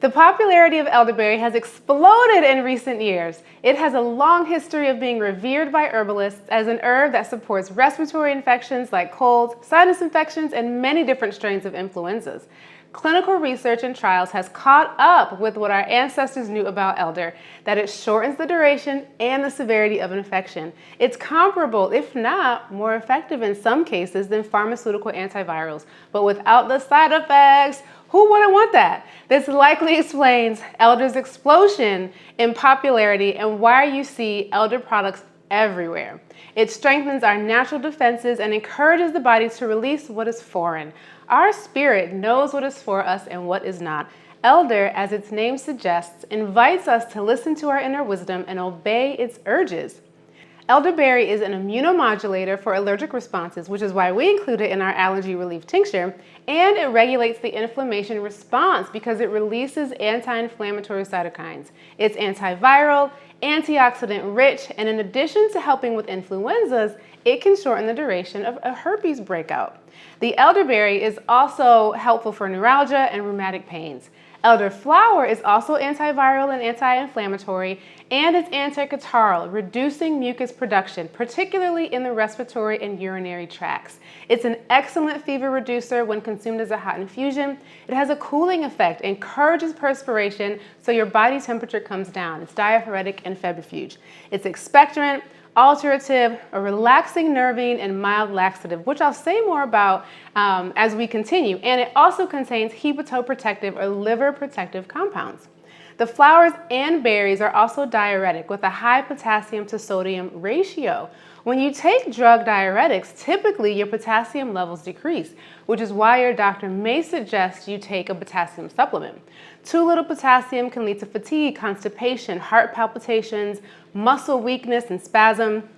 The popularity of elderberry has exploded in recent years. It has a long history of being revered by herbalists as an herb that supports respiratory infections like colds, sinus infections, and many different strains of influenzas. Clinical research and trials has caught up with what our ancestors knew about elder, that it shortens the duration and the severity of infection. It's comparable, if not more effective in some cases than pharmaceutical antivirals, but without the side effects. Who wouldn't want that? This likely explains elder's explosion in popularity and why you see elder products everywhere. It strengthens our natural defenses and encourages the body to release what is foreign. Our spirit knows what is for us and what is not. Elder, as its name suggests, invites us to listen to our inner wisdom and obey its urges. Elderberry is an immunomodulator for allergic responses, which is why we include it in our allergy relief tincture, and it regulates the inflammation response because it releases anti-inflammatory cytokines. It's antiviral, antioxidant rich, and in addition to helping with influenzas, it can shorten the duration of a herpes breakout. The elderberry is also helpful for neuralgia and rheumatic pains. Elderflower is also antiviral and anti-inflammatory, and it's anticatarrhal, reducing mucus production, particularly in the respiratory and urinary tracts. It's an excellent fever reducer when consumed as a hot infusion. It has a cooling effect, encourages perspiration, so your body temperature comes down. It's diaphoretic and febrifuge. It's expectorant, alterative, a relaxing nervine, and mild laxative, which I'll say more about as we continue. And it also contains hepatoprotective or liver protective compounds. The flowers and berries are also diuretic with a high potassium to sodium ratio. When you take drug diuretics, typically your potassium levels decrease, which is why your doctor may suggest you take a potassium supplement. Too little potassium can lead to fatigue, constipation, heart palpitations, muscle weakness, and spasm.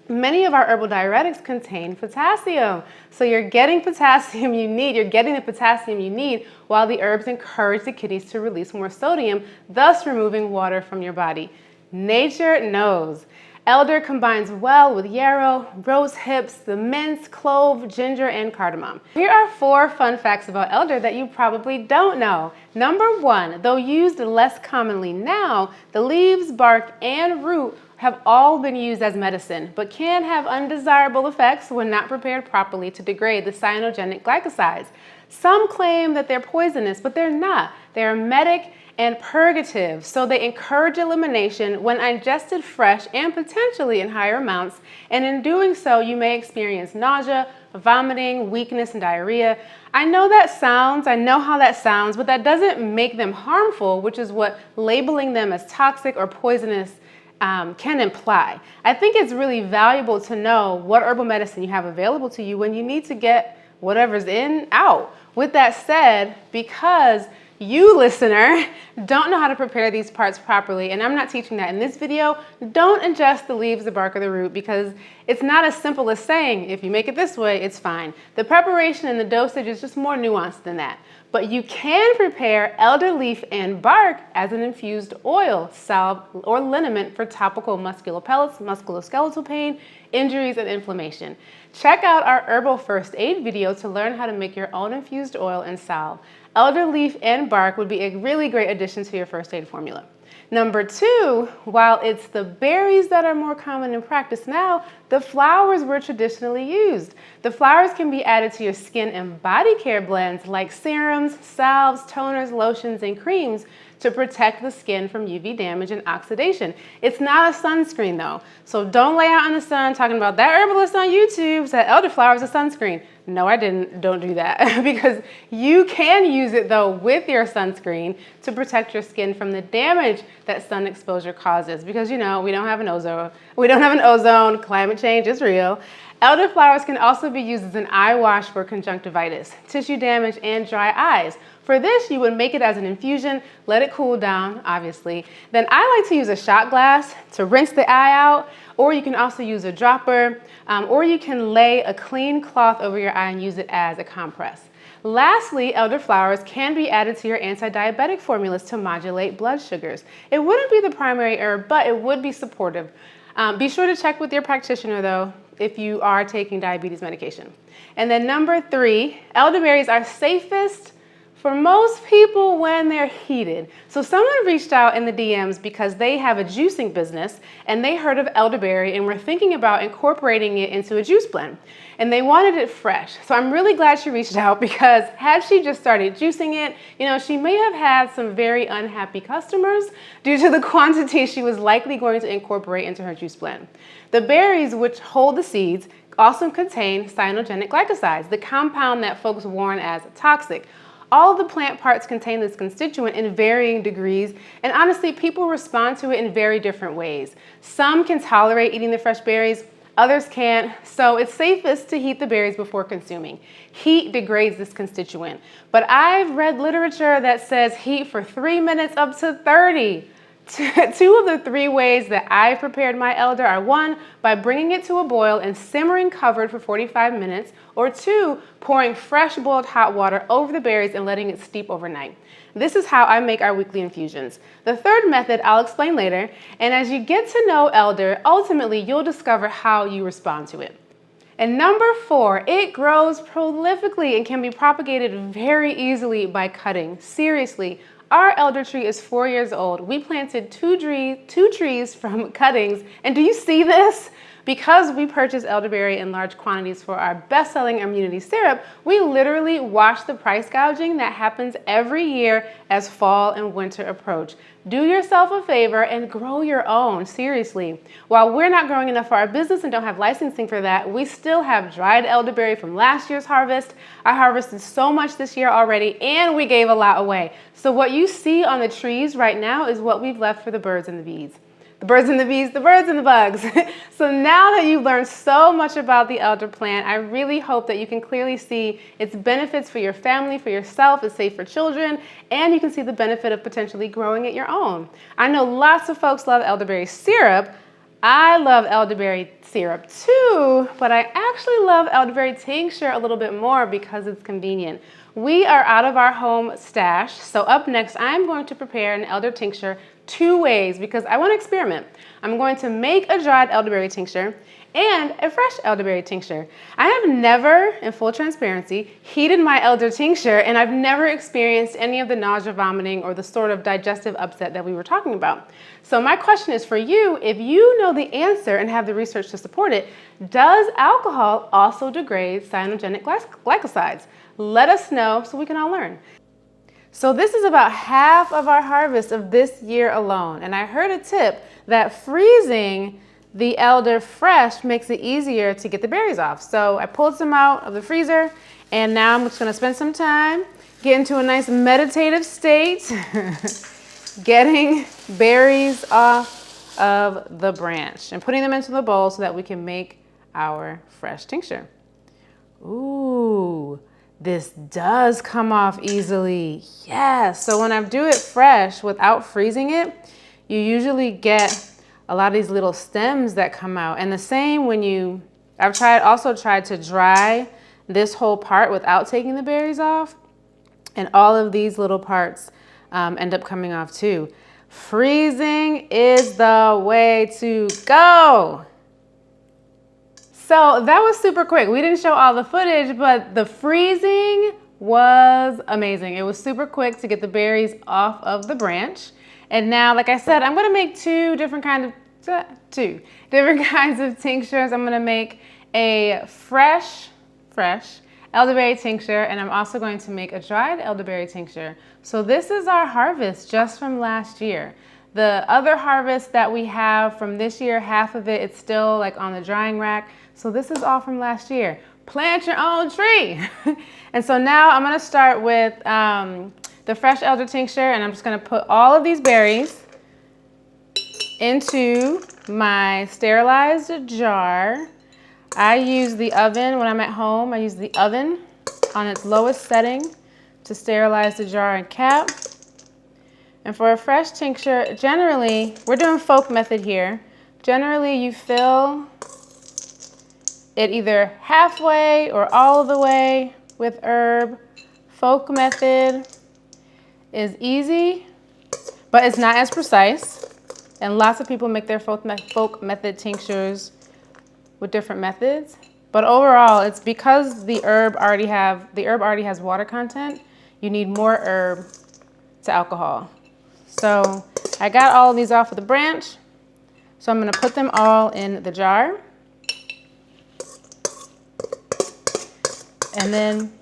Many of our herbal diuretics contain potassium. So you're getting potassium you need, you're getting the potassium you need while the herbs encourage the kidneys to release more sodium, thus removing water from your body. Nature knows. Elder combines well with yarrow, rose hips, the mints, clove, ginger, and cardamom. Here are 4 fun facts about elder that you probably don't know. Number 1, though used less commonly now, the leaves, bark, and root have all been used as medicine, but can have undesirable effects when not prepared properly to degrade the cyanogenic glycosides. Some claim that they're poisonous, but they're not. They're emetic and purgative, so they encourage elimination when ingested fresh and potentially in higher amounts, and in doing so, you may experience nausea, vomiting, weakness, and diarrhea. I know how that sounds, but that doesn't make them harmful, which is what labeling them as toxic or poisonous can imply. I think it's really valuable to know what herbal medicine you have available to you when you need to get whatever's in out. With that said, because you, listener, don't know how to prepare these parts properly, and I'm not teaching that in this video, don't ingest the leaves, the bark, or the root, because it's not as simple as saying, if you make it this way, it's fine. The preparation and the dosage is just more nuanced than that. But you can prepare elder leaf and bark as an infused oil, salve, or liniment for topical muscular pellets, musculoskeletal pain, injuries, and inflammation. Check out our herbal first aid video to learn how to make your own infused oil and salve. Elder leaf and bark would be a really great addition to your first aid formula. Number 2, while it's the berries that are more common in practice now, the flowers were traditionally used. The flowers can be added to your skin and body care blends like serums, salves, toners, lotions, and creams to protect the skin from UV damage and oxidation. It's not a sunscreen though, so don't lay out in the sun talking about that herbalist on YouTube said elderflower is a sunscreen. No, I didn't. Don't do that because you can use it though with your sunscreen to protect your skin from the damage that sun exposure causes because we don't have an ozone, climate change is real. Elderflowers can also be used as an eye wash for conjunctivitis, tissue damage, and dry eyes. For this, you would make it as an infusion, let it cool down, obviously. Then I like to use a shot glass to rinse the eye out, or you can also use a dropper, or you can lay a clean cloth over your eye and use it as a compress. Lastly, elderflowers can be added to your anti-diabetic formulas to modulate blood sugars. It wouldn't be the primary herb, but it would be supportive. Be sure to check with your practitioner though, if you are taking diabetes medication. And then number 3, elderberries are safest for most people when they're heated. So someone reached out in the DMs because they have a juicing business and they heard of elderberry and were thinking about incorporating it into a juice blend. And they wanted it fresh. So I'm really glad she reached out, because had she just started juicing it, she may have had some very unhappy customers due to the quantity she was likely going to incorporate into her juice blend. The berries, which hold the seeds, also contain cyanogenic glycosides, the compound that folks warn as toxic. All of the plant parts contain this constituent in varying degrees, and honestly, people respond to it in very different ways. Some can tolerate eating the fresh berries, others can't, so it's safest to heat the berries before consuming. Heat degrades this constituent, but I've read literature that says heat for 3 minutes up to 30. Two of the 3 ways that I've prepared my elder are: 1, by bringing it to a boil and simmering covered for 45 minutes, or 2, pouring fresh boiled hot water over the berries and letting it steep overnight. This is how I make our weekly infusions. The third method I'll explain later, and as you get to know elder, ultimately you'll discover how you respond to it. And number 4, it grows prolifically and can be propagated very easily by cutting. Seriously, our elder tree is 4 years old. We planted two trees from cuttings, and do you see this? Because we purchase elderberry in large quantities for our best-selling immunity syrup, we literally watch the price gouging that happens every year as fall and winter approach. Do yourself a favor and grow your own, seriously. While we're not growing enough for our business and don't have licensing for that, we still have dried elderberry from last year's harvest. I harvested so much this year already, and we gave a lot away. So what you see on the trees right now is what we've left for the birds and the bees. The birds and the bees, the birds and the bugs. So now that you've learned so much about the elder plant, I really hope that you can clearly see its benefits for your family, for yourself, it's safe for children, and you can see the benefit of potentially growing it your own. I know lots of folks love elderberry syrup. I love elderberry syrup too, but I actually love elderberry tincture a little bit more because it's convenient. We are out of our home stash, so up next I'm going to prepare an elder tincture 2 ways because I want to experiment. I'm going to make a dried elderberry tincture and a fresh elderberry tincture. I have never, in full transparency, heated my elder tincture, and I've never experienced any of the nausea, vomiting, or the sort of digestive upset that we were talking about. So my question is for you: if you know the answer and have the research to support it, does alcohol also degrade cyanogenic glycosides? Let us know so we can all learn. So this is about half of our harvest of this year alone, and I heard a tip that freezing the elder fresh makes it easier to get the berries off. So I pulled some out of the freezer, and now I'm just gonna spend some time, get into a nice meditative state, getting berries off of the branch and putting them into the bowl so that we can make our fresh tincture. Ooh, this does come off easily. Yes, so when I do it fresh without freezing it, you usually get a lot of these little stems that come out. And the same when I've also tried to dry this whole part without taking the berries off, and all of these little parts end up coming off too. Freezing is the way to go. So that was super quick. We didn't show all the footage, but the freezing was amazing. It was super quick to get the berries off of the branch. And now, like I said, I'm gonna make two different kinds of tinctures. I'm gonna make a fresh elderberry tincture, and I'm also going to make a dried elderberry tincture. So this is our harvest just from last year. The other harvest that we have from this year, half of it, it's still like on the drying rack. So this is all from last year. Plant your own tree. And so now I'm gonna start with the fresh elder tincture, and I'm just gonna put all of these berries into my sterilized jar. I use the oven when I'm at home. I use the oven on its lowest setting to sterilize the jar and cap. And for a fresh tincture, generally, we're doing folk method here. Generally, you fill it either halfway or all of the way with herb. Folk method is easy, but it's not as precise. And lots of people make their folk method tinctures with different methods. But overall, it's because the herb already has water content. you need more herb to alcohol. So I got all of these off of the branch. So I'm gonna put them all in the jar. And then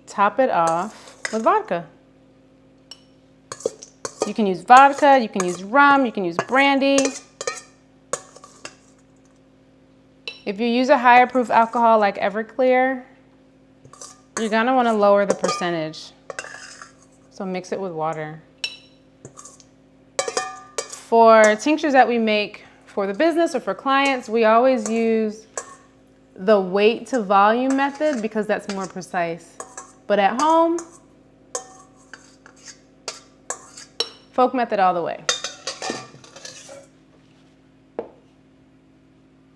top it off with vodka. You can use vodka, you can use rum, you can use brandy. If you use a higher proof alcohol like Everclear, you're gonna wanna lower the percentage. So mix it with water. For tinctures that we make for the business or for clients, we always use the weight to volume method because that's more precise. But at home, folk method all the way.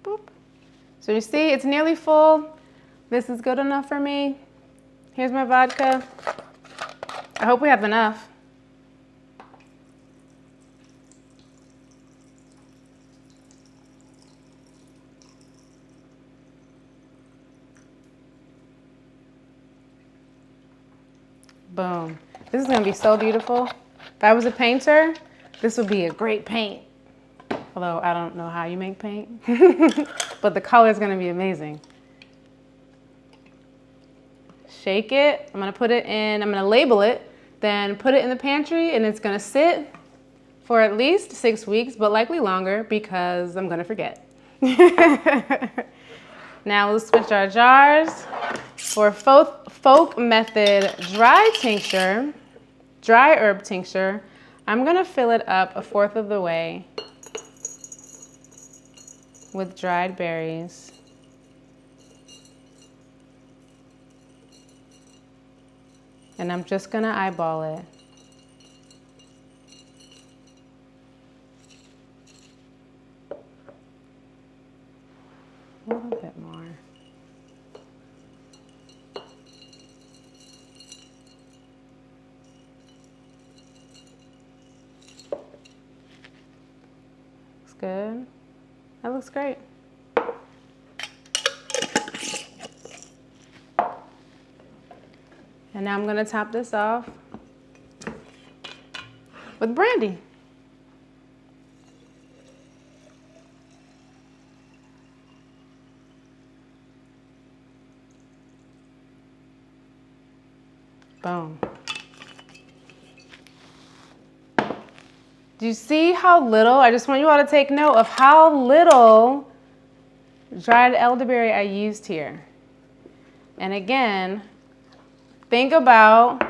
Boop. So you see, it's nearly full. This is good enough for me. Here's my vodka. I hope we have enough. Boom. This is gonna be so beautiful. If I was a painter, this would be a great paint. Although I don't know how you make paint, but the color is gonna be amazing. Shake it, I'm gonna put it in, I'm gonna label it, then put it in the pantry, and it's gonna sit for at least 6 weeks, but likely longer because I'm gonna forget. Now let's switch our jars. For folk method dry tincture, dry herb tincture, I'm gonna fill it up 1/4 of the way with dried berries. And I'm just gonna eyeball it. A little bit more. Looks good. That looks great. And now I'm gonna top this off with brandy. Boom. Do you see how little? I just want you all to take note of how little dried elderberry I used here. And again, think about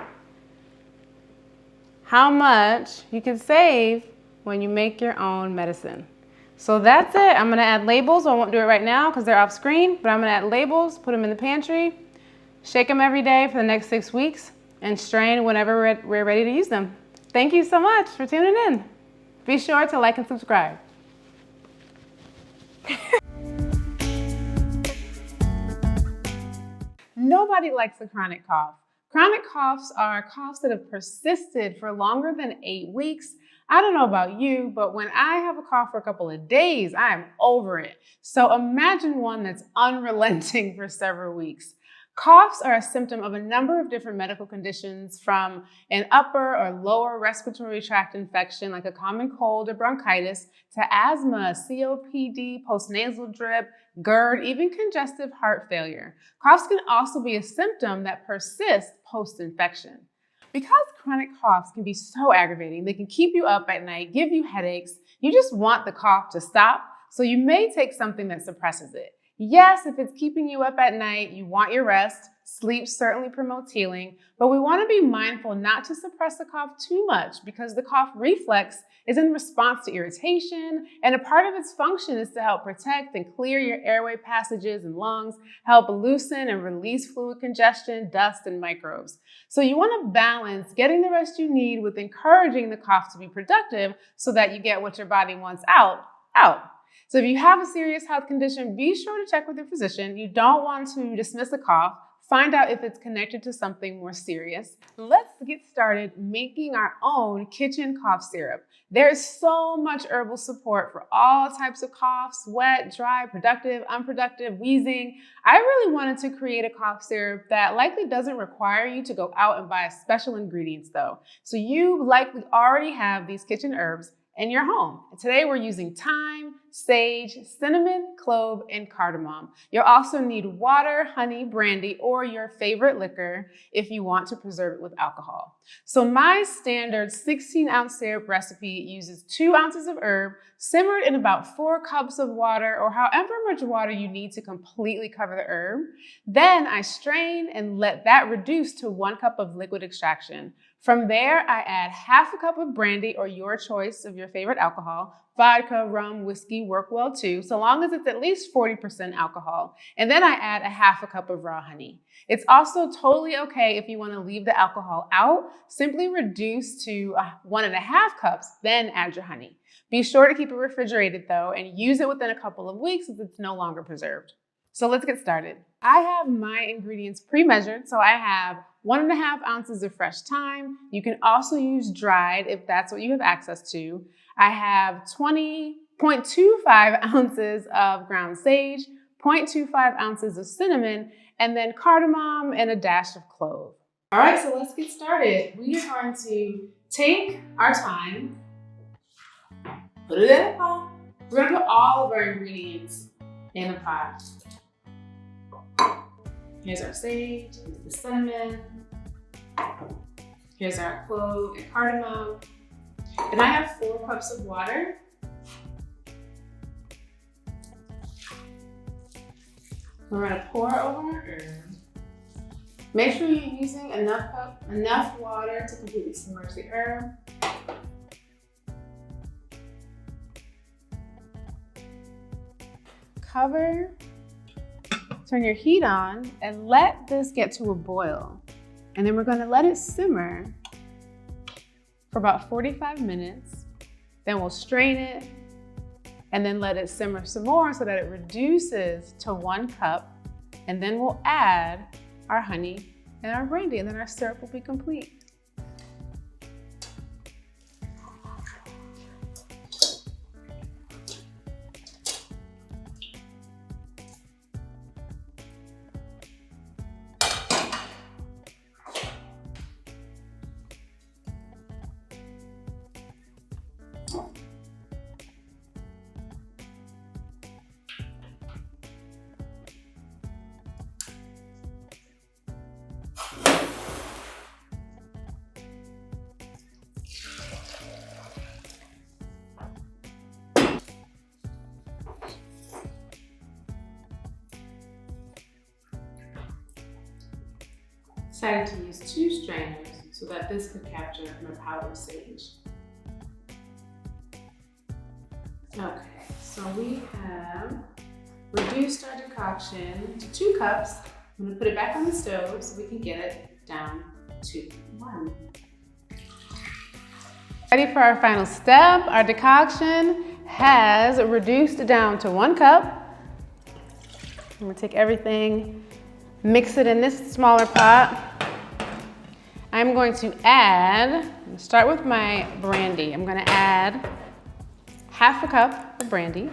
how much you can save when you make your own medicine. So that's it. I'm gonna add labels. I won't do it right now because they're off screen, but I'm gonna add labels, put them in the pantry, shake them every day for the next 6 weeks, and strain whenever we're ready to use them. Thank you so much for tuning in. Be sure to like and subscribe. Nobody likes a chronic cough. Chronic coughs are coughs that have persisted for longer than 8 weeks. I don't know about you, but when I have a cough for a couple of days, I am over it. So imagine one that's unrelenting for several weeks. Coughs are a symptom of a number of different medical conditions, from an upper or lower respiratory tract infection like a common cold or bronchitis to asthma, COPD, postnasal drip, GERD, even congestive heart failure. Coughs can also be a symptom that persists post-infection. Because chronic coughs can be so aggravating, they can keep you up at night, give you headaches, you just want the cough to stop, so you may take something that suppresses it. Yes, if it's keeping you up at night, you want your rest. Sleep certainly promotes healing, but we want to be mindful not to suppress the cough too much because the cough reflex is in response to irritation, and a part of its function is to help protect and clear your airway passages and lungs, help loosen and release fluid congestion, dust, and microbes. So you want to balance getting the rest you need with encouraging the cough to be productive so that you get what your body wants out. So if you have a serious health condition, be sure to check with your physician. You don't want to dismiss a cough. find out if it's connected to something more serious. Let's get started making our own kitchen cough syrup. There's so much herbal support for all types of coughs: wet, dry, productive, unproductive, wheezing. I really wanted to create a cough syrup that likely doesn't require you to go out and buy special ingredients though. So you likely already have these kitchen herbs in your home. And today we're using thyme, sage, cinnamon, clove, and cardamom. You'll also need water, honey, brandy, or your favorite liquor if you want to preserve it with alcohol. So my standard 16-ounce syrup recipe uses 2 ounces of herb simmered in about 4 cups of water, or however much water you need to completely cover the herb. Then I strain and let that reduce to 1 cup of liquid extraction. From there, I add half a cup of brandy or your choice of your favorite alcohol. Vodka, rum, whiskey work well too, so long as it's at least 40% alcohol. And then I add a half a cup of raw honey. It's also totally okay if you want to leave the alcohol out. Simply reduce to 1.5 cups, then add your honey. Be sure to keep it refrigerated though, and use it within a couple of weeks if it's no longer preserved. So let's get started. I have my ingredients pre-measured, so I have 1.5 ounces of fresh thyme. You can also use dried if that's what you have access to. I have 20.25 ounces of ground sage, 0.25 ounces of cinnamon, and then cardamom and a dash of clove. All right, so let's get started. We are going to take our thyme, put it in a pot. We're going to put all of our ingredients in a pot. Here's our sage, here's the cinnamon, here's our clove and cardamom. And I have 4 cups of water. We're gonna pour over our herb. Make sure you're using enough water to completely submerge the herb. Cover. Turn your heat on and let this get to a boil. And then we're going to let it simmer for about 45 minutes. Then we'll strain it and then let it simmer some more so that it reduces to 1 cup. And then we'll add our honey and our brandy, and then our syrup will be complete. Decided to use 2 strainers so that this could capture my powdered sage. Okay, so we have reduced our decoction to 2 cups. I'm going to put it back on the stove so we can get it down to 1. Ready for our final step. Our decoction has reduced down to 1 cup. I'm going to take everything, mix it in this smaller pot. I'm going to start with my brandy. I'm going to add half a cup of brandy.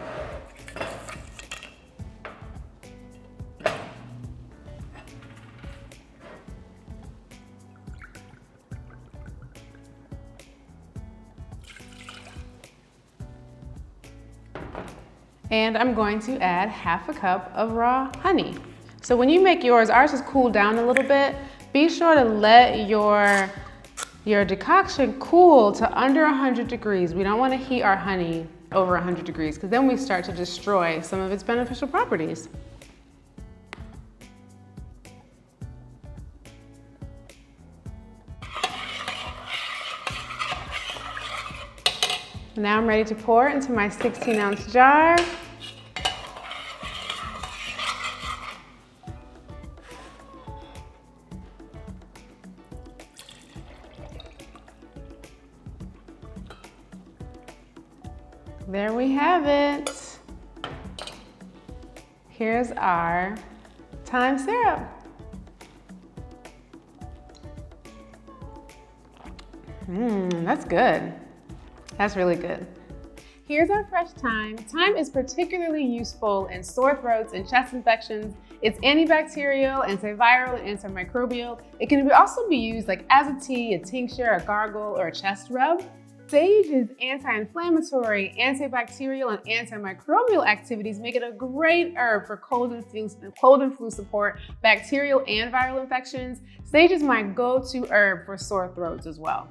And I'm going to add half a cup of raw honey. So when you make yours, ours is cooled down a little bit. Be sure to let your decoction cool to under 100 degrees. We don't want to heat our honey over 100 degrees because then we start to destroy some of its beneficial properties. Now I'm ready to pour into my 16-ounce jar. There we have it. Here's our thyme syrup. That's good. That's really good. Here's our fresh thyme. Thyme is particularly useful in sore throats and chest infections. It's antibacterial, antiviral, and antimicrobial. It can also be used like as a tea, a tincture, a gargle, or a chest rub. Sage's anti-inflammatory, antibacterial, and antimicrobial activities make it a great herb for cold and flu support, bacterial and viral infections. Sage is my go-to herb for sore throats as well.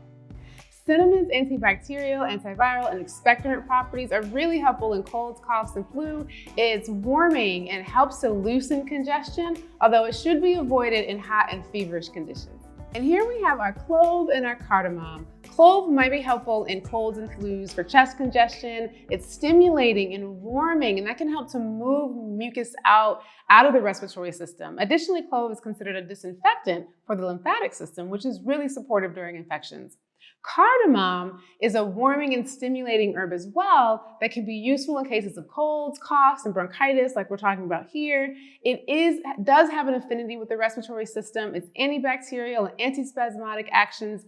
Cinnamon's antibacterial, antiviral, and expectorant properties are really helpful in colds, coughs, and flu. It's warming and helps to loosen congestion, although it should be avoided in hot and feverish conditions. And here we have our clove and our cardamom. Clove might be helpful in colds and flus for chest congestion. It's stimulating and warming, and that can help to move mucus out of the respiratory system. Additionally, clove is considered a disinfectant for the lymphatic system, which is really supportive during infections. Cardamom is a warming and stimulating herb as well that can be useful in cases of colds, coughs, and bronchitis like we're talking about here. It does have an affinity with the respiratory system. Its antibacterial and antispasmodic actions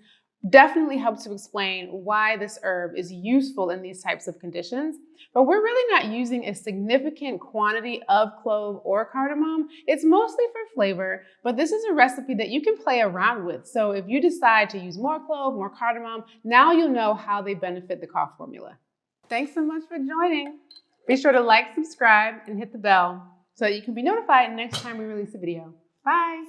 definitely help to explain why this herb is useful in these types of conditions. But we're really not using a significant quantity of clove or cardamom. It's mostly for flavor, but this is a recipe that you can play around with. So if you decide to use more clove, more cardamom, now you'll know how they benefit the cough formula. Thanks so much for joining. Be sure to like, subscribe, and hit the bell so that you can be notified next time we release a video. Bye.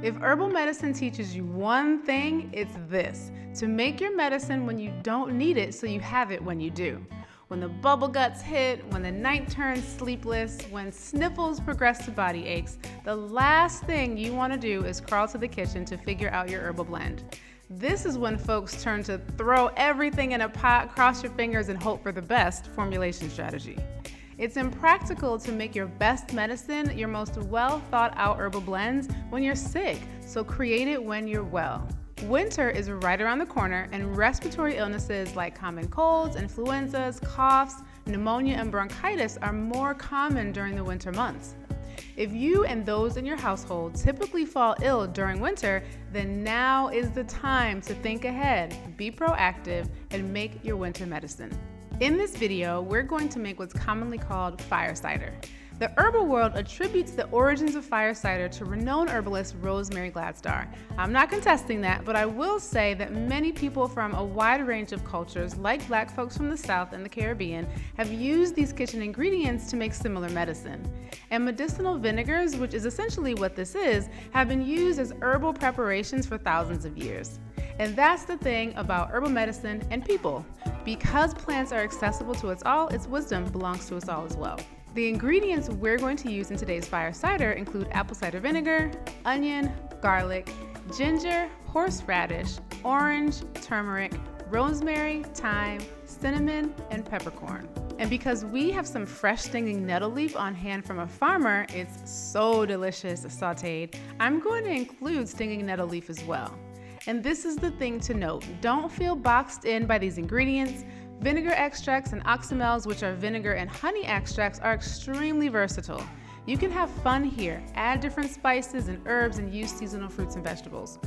If herbal medicine teaches you one thing, it's this: to make your medicine when you don't need it so you have it when you do. When the bubble guts hit, when the night turns sleepless, when sniffles progress to body aches, the last thing you want to do is crawl to the kitchen to figure out your herbal blend. This is when folks turn to throw everything in a pot, cross your fingers, and hope for the best formulation strategy. It's impractical to make your best medicine, your most well thought out herbal blends when you're sick, so create it when you're well. Winter is right around the corner, and respiratory illnesses like common colds, influenzas, coughs, pneumonia, and bronchitis are more common during the winter months. If you and those in your household typically fall ill during winter, then now is the time to think ahead, be proactive, and make your winter medicine. In this video, we're going to make what's commonly called fire cider. The herbal world attributes the origins of fire cider to renowned herbalist Rosemary Gladstar. I'm not contesting that, but I will say that many people from a wide range of cultures, like Black folks from the South and the Caribbean, have used these kitchen ingredients to make similar medicine. And medicinal vinegars, which is essentially what this is, have been used as herbal preparations for thousands of years. And that's the thing about herbal medicine and people. Because plants are accessible to us all, its wisdom belongs to us all as well. The ingredients we're going to use in today's fire cider include apple cider vinegar, onion, garlic, ginger, horseradish, orange, turmeric, rosemary, thyme, cinnamon, and peppercorn. And because we have some fresh stinging nettle leaf on hand from a farmer, it's so delicious sauteed, I'm going to include stinging nettle leaf as well. And this is the thing to note: don't feel boxed in by these ingredients. Vinegar extracts and oxymels, which are vinegar and honey extracts, are extremely versatile. You can have fun here, add different spices and herbs, and use seasonal fruits and vegetables.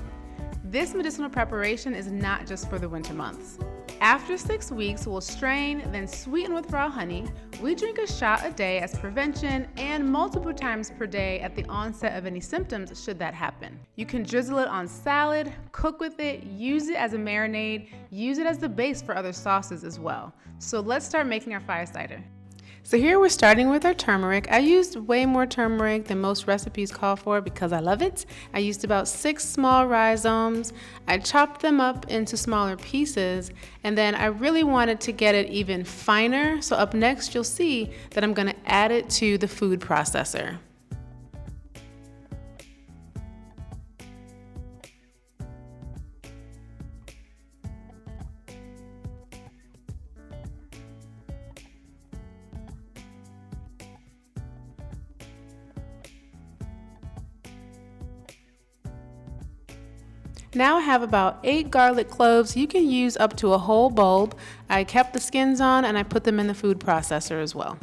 This medicinal preparation is not just for the winter months. After 6 weeks, we'll strain, then sweeten with raw honey. We drink a shot a day as prevention and multiple times per day at the onset of any symptoms should that happen. You can drizzle it on salad, cook with it, use it as a marinade, use it as the base for other sauces as well. So let's start making our fire cider. So here we're starting with our turmeric. I used way more turmeric than most recipes call for because I love it. I used about 6 small rhizomes. I chopped them up into smaller pieces, and then I really wanted to get it even finer. So up next you'll see that I'm going to add it to the food processor. Now I have about 8 garlic cloves. You can use up to a whole bulb. I kept the skins on and I put them in the food processor as well.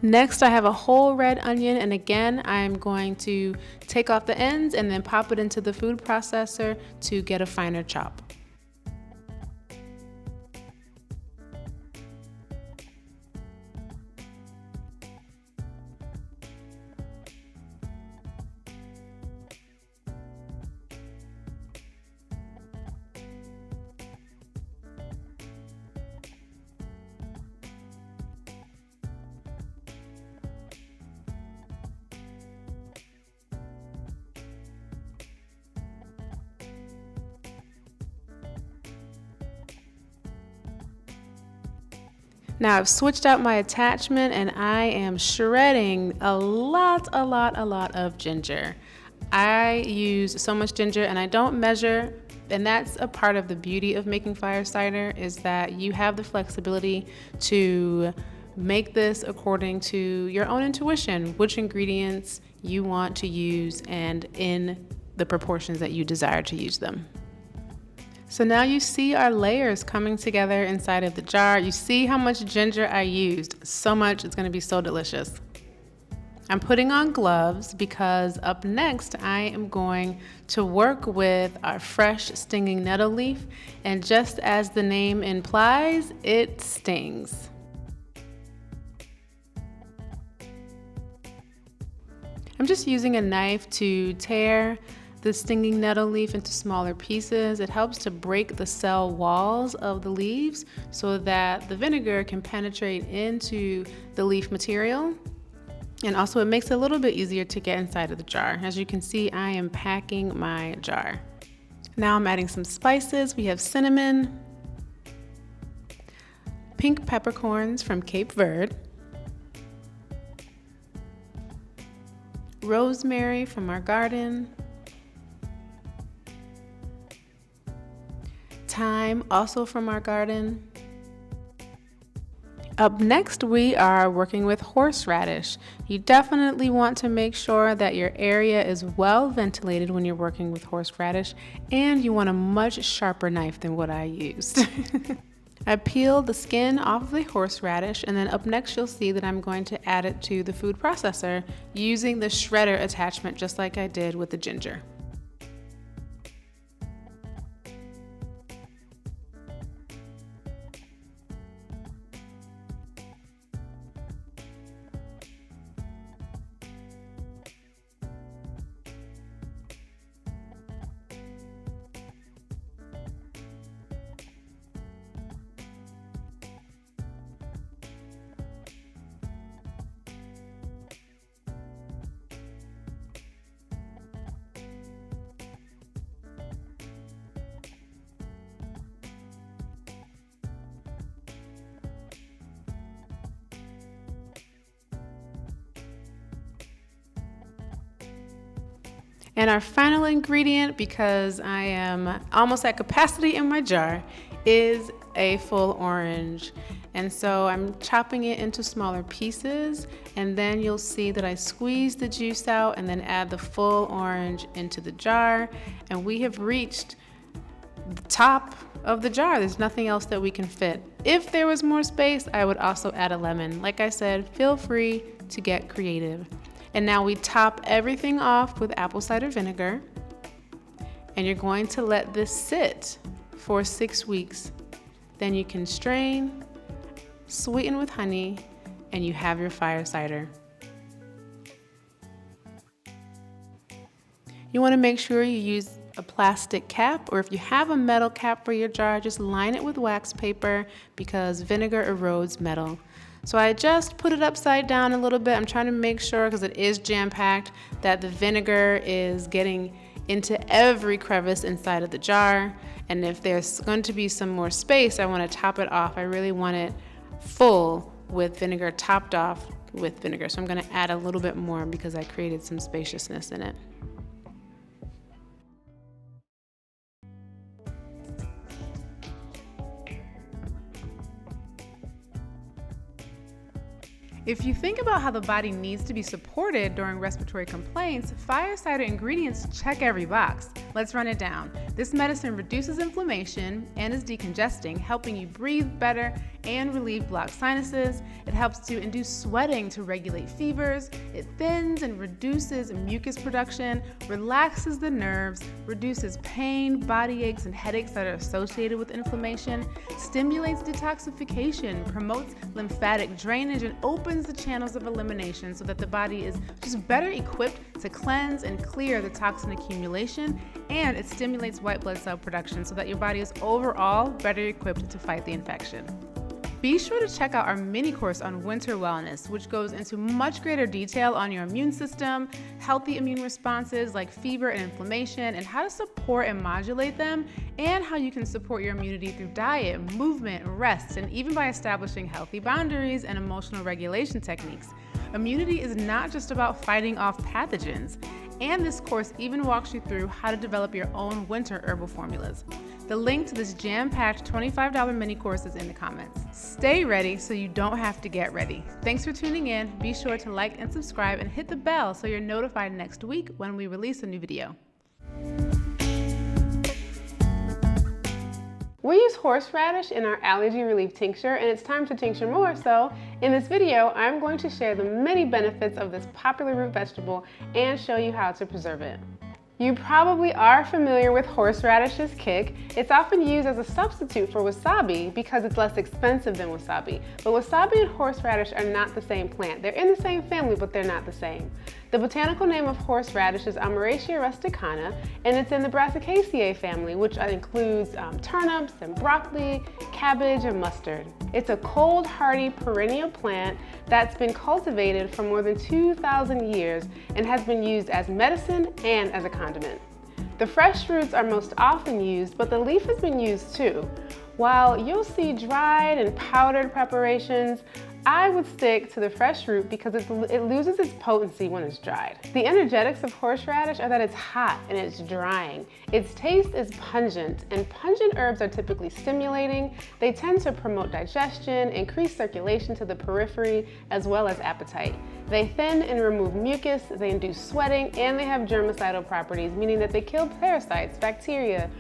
Next, I have a whole red onion, and again, I'm going to take off the ends and then pop it into the food processor to get a finer chop. Now I've switched out my attachment and I am shredding a lot of ginger. I use so much ginger and I don't measure, and that's a part of the beauty of making fire cider, is that you have the flexibility to make this according to your own intuition, which ingredients you want to use and in the proportions that you desire to use them. So now you see our layers coming together inside of the jar. You see how much ginger I used. So much, it's gonna be so delicious. I'm putting on gloves because up next I am going to work with our fresh stinging nettle leaf, and just as the name implies, it stings. I'm just using a knife to tear the stinging nettle leaf into smaller pieces. It helps to break the cell walls of the leaves so that the vinegar can penetrate into the leaf material. And also it makes it a little bit easier to get inside of the jar. As you can see, I am packing my jar. Now I'm adding some spices. We have cinnamon, pink peppercorns from Cape Verde, rosemary from our garden, thyme, also from our garden. Up next, we are working with horseradish. You definitely want to make sure that your area is well ventilated when you're working with horseradish, and you want a much sharper knife than what I used. I peeled the skin off of the horseradish, and then up next you'll see that I'm going to add it to the food processor using the shredder attachment, just like I did with the ginger. And our final ingredient, because I am almost at capacity in my jar, is a full orange. And so I'm chopping it into smaller pieces, and then you'll see that I squeeze the juice out and then add the full orange into the jar. And we have reached the top of the jar. There's nothing else that we can fit. If there was more space, I would also add a lemon. Like I said, feel free to get creative. And now we top everything off with apple cider vinegar, and you're going to let this sit for 6 weeks. Then you can strain, sweeten with honey, and you have your fire cider. You want to make sure you use a plastic cap, or if you have a metal cap for your jar, just line it with wax paper because vinegar erodes metal. So I just put it upside down a little bit. I'm trying to make sure, because it is jam-packed, that the vinegar is getting into every crevice inside of the jar. And if there's going to be some more space, I want to top it off. I really want it full with vinegar, topped off with vinegar. So I'm going to add a little bit more because I created some spaciousness in it. If you think about how the body needs to be supported during respiratory complaints, fire cider ingredients check every box. Let's run it down. This medicine reduces inflammation and is decongesting, helping you breathe better and relieve blocked sinuses. It helps to induce sweating to regulate fevers. It thins and reduces mucus production, relaxes the nerves, reduces pain, body aches, and headaches that are associated with inflammation, stimulates detoxification, promotes lymphatic drainage, and opens the channels of elimination so that the body is just better equipped to cleanse and clear the toxin accumulation, and it stimulates white blood cell production so that your body is overall better equipped to fight the infection. Be sure to check out our mini course on winter wellness, which goes into much greater detail on your immune system, healthy immune responses like fever and inflammation, and how to support and modulate them, and how you can support your immunity through diet, movement, rest, and even by establishing healthy boundaries and emotional regulation techniques. Immunity is not just about fighting off pathogens, and this course even walks you through how to develop your own winter herbal formulas. The link to this jam-packed $25 mini course is in the comments. Stay ready so you don't have to get ready. Thanks for tuning in. Be sure to like and subscribe and hit the bell so you're notified next week when we release a new video. We use horseradish in our allergy relief tincture, and it's time to tincture more, so in this video, I'm going to share the many benefits of this popular root vegetable and show you how to preserve it. You probably are familiar with horseradish's kick. It's often used as a substitute for wasabi because it's less expensive than wasabi. But wasabi and horseradish are not the same plant. They're in the same family, but they're not the same. The botanical name of horseradish is Amaracea rusticana, and it's in the Brassicaceae family, which includes turnips and broccoli, cabbage, and mustard. It's a cold, hardy, perennial plant that's been cultivated for more than 2,000 years and has been used as medicine and as a condiment. The fresh roots are most often used, but the leaf has been used too. While you'll see dried and powdered preparations, I would stick to the fresh root because it loses its potency when it's dried. The energetics of horseradish are that it's hot and it's drying. Its taste is pungent, and pungent herbs are typically stimulating. They tend to promote digestion, increase circulation to the periphery, as well as appetite. They thin and remove mucus, they induce sweating, and they have germicidal properties, meaning that they kill parasites, bacteria,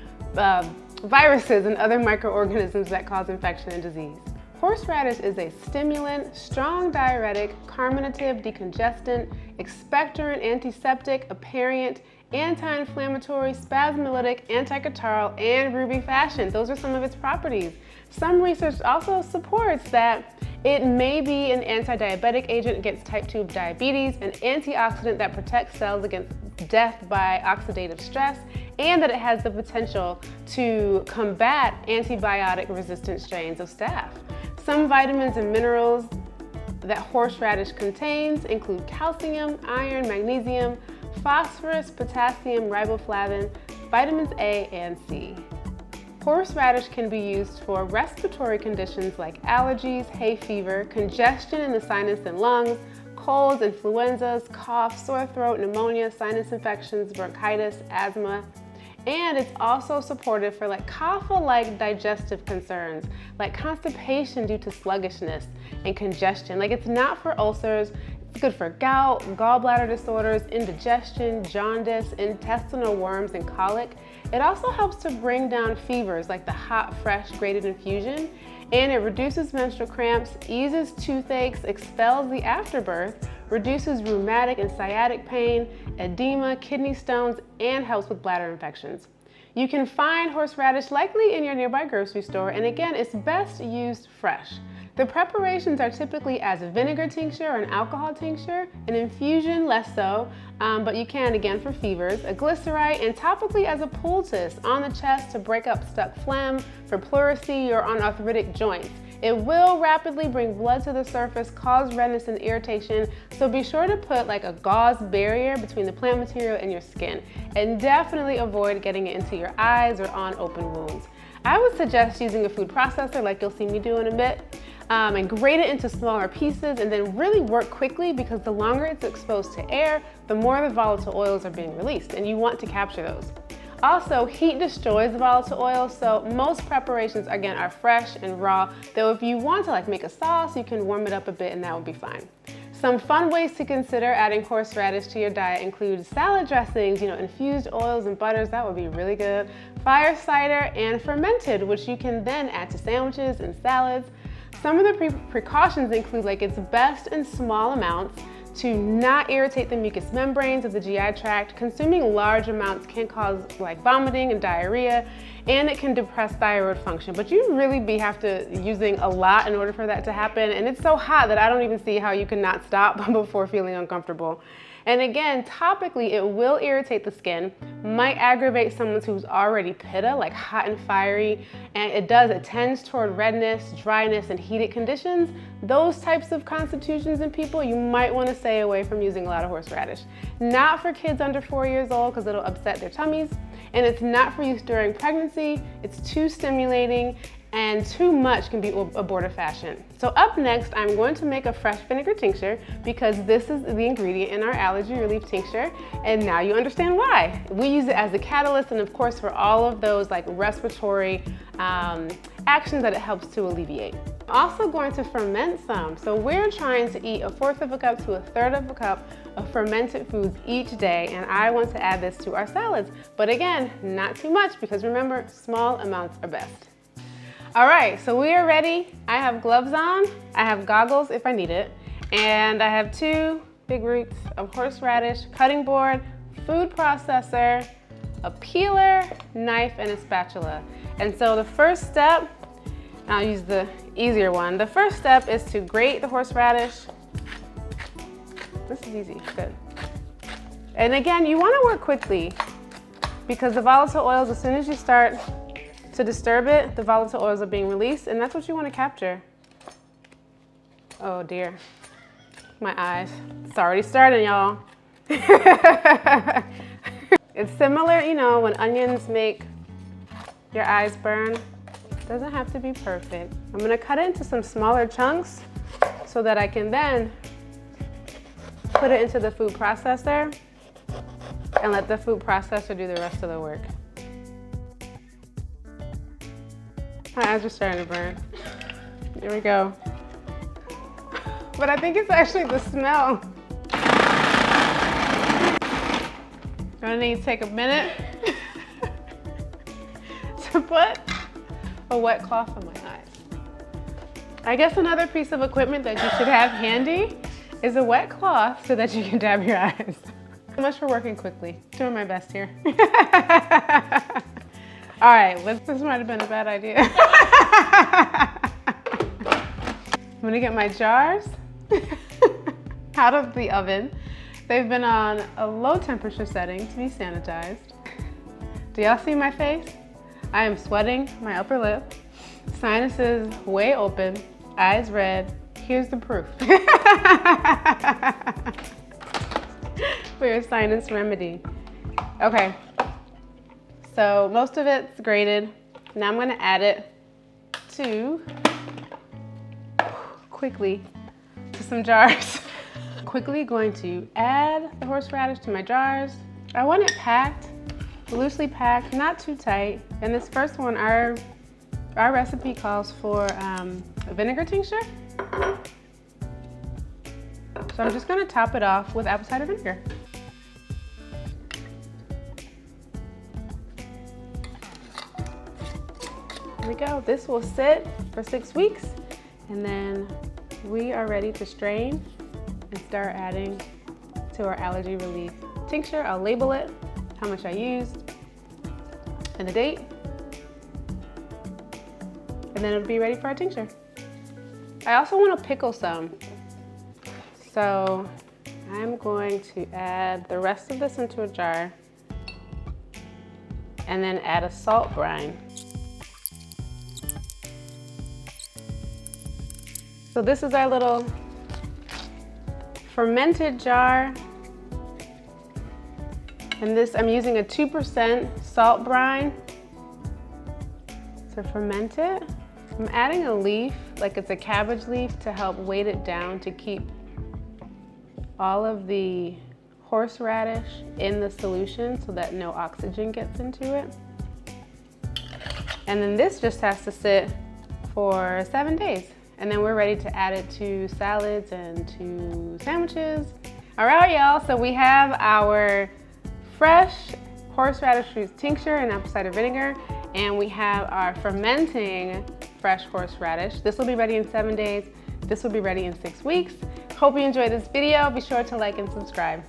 viruses, and other microorganisms that cause infection and disease. Horseradish is a stimulant, strong diuretic, carminative, decongestant, expectorant, antiseptic, aperient, anti-inflammatory, spasmolytic, anticatarrhal, and rubefacient. Those are some of its properties. Some research also supports that it may be an anti-diabetic agent against type 2 diabetes, an antioxidant that protects cells against death by oxidative stress, and that it has the potential to combat antibiotic-resistant strains of staph. Some vitamins and minerals that horseradish contains include calcium, iron, magnesium, phosphorus, potassium, riboflavin, vitamins A and C. Horseradish can be used for respiratory conditions like allergies, hay fever, congestion in the sinus and lungs, colds, influenzas, cough, sore throat, pneumonia, sinus infections, bronchitis, asthma. And it's also supportive for cough-like digestive concerns, like constipation due to sluggishness and congestion. It's not for ulcers. It's good for gout, gallbladder disorders, indigestion, jaundice, intestinal worms, and colic. It also helps to bring down fevers like the hot, fresh, grated infusion, and it reduces menstrual cramps, eases toothaches, expels the afterbirth, reduces rheumatic and sciatic pain, edema, kidney stones, and helps with bladder infections. You can find horseradish likely in your nearby grocery store, and again, it's best used fresh. The preparations are typically as a vinegar tincture or an alcohol tincture, an infusion less so, but you can again for fevers, a glycerite, and topically as a poultice on the chest to break up stuck phlegm, for pleurisy, or on arthritic joints. It will rapidly bring blood to the surface, cause redness and irritation, so be sure to put a gauze barrier between the plant material and your skin, and definitely avoid getting it into your eyes or on open wounds. I would suggest using a food processor like you'll see me do in a bit, and grate it into smaller pieces, and then really work quickly because the longer it's exposed to air, the more the volatile oils are being released, and you want to capture those. Also, heat destroys the volatile oil, so most preparations, again, are fresh and raw, though if you want to like make a sauce, you can warm it up a bit and that would be fine. Some fun ways to consider adding horseradish to your diet include salad dressings, infused oils and butters, that would be really good, fire cider, and fermented, which you can then add to sandwiches and salads. Some of the precautions include it's best in small amounts to not irritate the mucous membranes of the GI tract. Consuming large amounts can cause vomiting and diarrhea, and it can depress thyroid function. But you really have to using a lot in order for that to happen. And it's so hot that I don't even see how you can not stop before feeling uncomfortable. And again, topically, it will irritate the skin, might aggravate someone who's already pitta, like hot and fiery, and it tends toward redness, dryness, and heated conditions. Those types of constitutions in people, you might want to stay away from using a lot of horseradish. Not for kids under 4 years old because it'll upset their tummies, and it's not for use during pregnancy. It's too stimulating, and too much can be abortive fashion. So up next, I'm going to make a fresh vinegar tincture because this is the ingredient in our allergy relief tincture, and now you understand why. We use it as a catalyst and of course for all of those respiratory actions that it helps to alleviate. I'm also going to ferment some. So we're trying to eat 1/4 of a cup to 1/3 of a cup of fermented foods each day, and I want to add this to our salads. But again, not too much because remember, small amounts are best. All right, so we are ready. I have gloves on, I have goggles if I need it, and I have 2 big roots of horseradish, cutting board, food processor, a peeler, knife, and a spatula. And so the first step, I'll use the easier one. The first step is to grate the horseradish. This is easy, good. And again, you wanna work quickly because the volatile oils, as soon as you start to disturb it, the volatile oils are being released, and that's what you want to capture. Oh dear, my eyes. It's already starting, y'all. It's similar, when onions make your eyes burn. It doesn't have to be perfect. I'm gonna cut it into some smaller chunks so that I can then put it into the food processor and let the food processor do the rest of the work. My eyes are starting to burn. Here we go. But I think it's actually the smell. I'm gonna need to take a minute to put a wet cloth on my eyes. I guess another piece of equipment that you should have handy is a wet cloth so that you can dab your eyes. So much for working quickly. Doing my best here. All right, this might have been a bad idea. I'm gonna get my jars out of the oven. They've been on a low temperature setting to be sanitized. Do y'all see my face? I am sweating my upper lip, sinuses way open, eyes red. Here's the proof. For your sinus remedy. Okay. So most of it's grated. Now I'm gonna add it quickly to some jars. Quickly going to add the horseradish to my jars. I want it packed, loosely packed, not too tight. And this first one, our recipe calls for a vinegar tincture. So I'm just gonna top it off with apple cider vinegar. Here we go. This will sit for 6 weeks, and then we are ready to strain and start adding to our allergy relief tincture. I'll label it, how much I used, and the date, and then it'll be ready for our tincture. I also want to pickle some, so I'm going to add the rest of this into a jar and then add a salt brine. So this is our little fermented jar. And this, I'm using a 2% salt brine to ferment it. I'm adding a leaf, like it's a cabbage leaf, to help weight it down to keep all of the horseradish in the solution so that no oxygen gets into it. And then this just has to sit for 7 days. And then we're ready to add it to salads and to sandwiches. All right, y'all, so we have our fresh horseradish root tincture and apple cider vinegar, and we have our fermenting fresh horseradish. This will be ready in 7 days. This will be ready in 6 weeks. Hope you enjoyed this video. Be sure to like and subscribe.